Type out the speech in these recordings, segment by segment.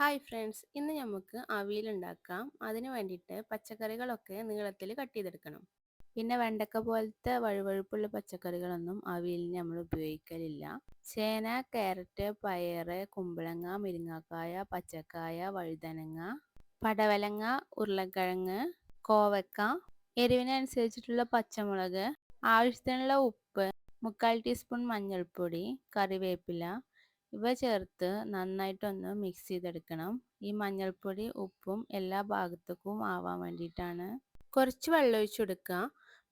Hi friends, ഇന്ന് നമുക്ക് അവിയൽ ഉണ്ടാക്കാം. അതിന് വേണ്ടിയിട്ട് പച്ചക്കറികളൊക്കെ നീളത്തിൽ കട്ട് ചെയ്തെടുക്കണം. പിന്നെ വെണ്ടക്ക പോലത്തെ വഴുവഴുപ്പുള്ള പച്ചക്കറികളൊന്നും അവിയലിന് നമ്മൾ ഉപയോഗിക്കലില്ല. ചേന, ക്യാരറ്റ്, പയറ്, കുമ്പളങ്ങ, മുരിങ്ങാക്കായ, പച്ചക്കായ, വഴുതനങ്ങ, പടവലങ്ങ, ഉരുളക്കിഴങ്ങ്, കോവക്ക, എരിവിനനുസരിച്ചിട്ടുള്ള പച്ചമുളക്, ആവശ്യത്തിനുള്ള ഉപ്പ്, 3/4 ടീസ്പൂൺ മഞ്ഞൾപ്പൊടി, കറിവേപ്പില ഇവ ചേർത്ത് നന്നായിട്ടൊന്ന് മിക്സ് ചെയ്തെടുക്കണം. ഈ മഞ്ഞൾപ്പൊടി ഉപ്പും എല്ലാ ഭാഗത്തേക്കും ആവാൻ വേണ്ടിയിട്ടാണ്. കുറച്ച് വെള്ളം ഒഴിച്ച് കൊടുക്കുക.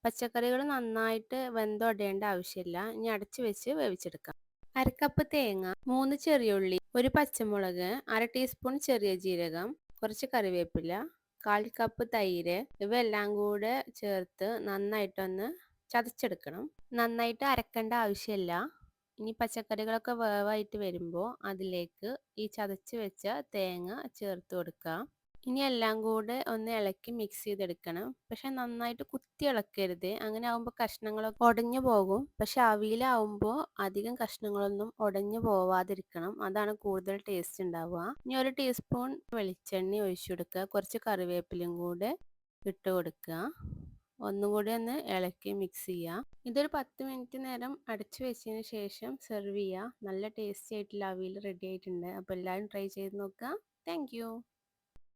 പച്ചക്കറികൾ നന്നായിട്ട് വെന്തുടയേണ്ട ആവശ്യമില്ല. ഇനി അടച്ചു വെച്ച് വേവിച്ചെടുക്കാം. അരക്കപ്പ് തേങ്ങ, 3 ചെറിയുള്ളി, ഒരു പച്ചമുളക്, 1/2 ടീസ്പൂൺ ചെറിയ ജീരകം, കുറച്ച് കറിവേപ്പില, 1/4 കപ്പ് തൈര് ഇവയെല്ലാം കൂടെ ചേർത്ത് നന്നായിട്ടൊന്ന് ചതച്ചെടുക്കണം. നന്നായിട്ട് അരക്കേണ്ട ആവശ്യമില്ല. ഇനി പച്ചക്കറികളൊക്കെ വേവായിട്ട് വരുമ്പോൾ അതിലേക്ക് ഈ ചതച്ച് വെച്ച തേങ്ങ ചേർത്ത് കൊടുക്കുക. ഇനി എല്ലാം കൂടെ ഒന്ന് ഇളക്കി മിക്സ് ചെയ്തെടുക്കണം. പക്ഷെ നന്നായിട്ട് കുത്തി ഇളക്കരുത്. അങ്ങനെ ആകുമ്പോൾ കഷ്ണങ്ങളൊക്കെ ഉടഞ്ഞു പോകും. പക്ഷെ അവിയലാവുമ്പോൾ അധികം കഷ്ണങ്ങളൊന്നും ഉടഞ്ഞു പോവാതിരിക്കണം. അതാണ് കൂടുതൽ ടേസ്റ്റ് ഉണ്ടാവുക. ഇനി 1 ടീസ്പൂൺ വെളിച്ചെണ്ണ ഒഴിച്ചു കൊടുക്കുക. കുറച്ച് കറിവേപ്പിലയും കൂടെ ഇട്ട് കൊടുക്കുക. ഒന്നും കൂടി ഒന്ന് ഇളക്കി മിക്സ് ചെയ്യുക. ഇതൊരു 10 മിനിറ്റ് നേരം അടച്ചു വെച്ചതിന് ശേഷം സെർവ് ചെയ്യുക. നല്ല ടേസ്റ്റി ആയിട്ടുള്ള അവിയൽ റെഡി ആയിട്ടുണ്ട്. അപ്പോൾ എല്ലാവരും ട്രൈ ചെയ്ത് നോക്കുക. Thank you.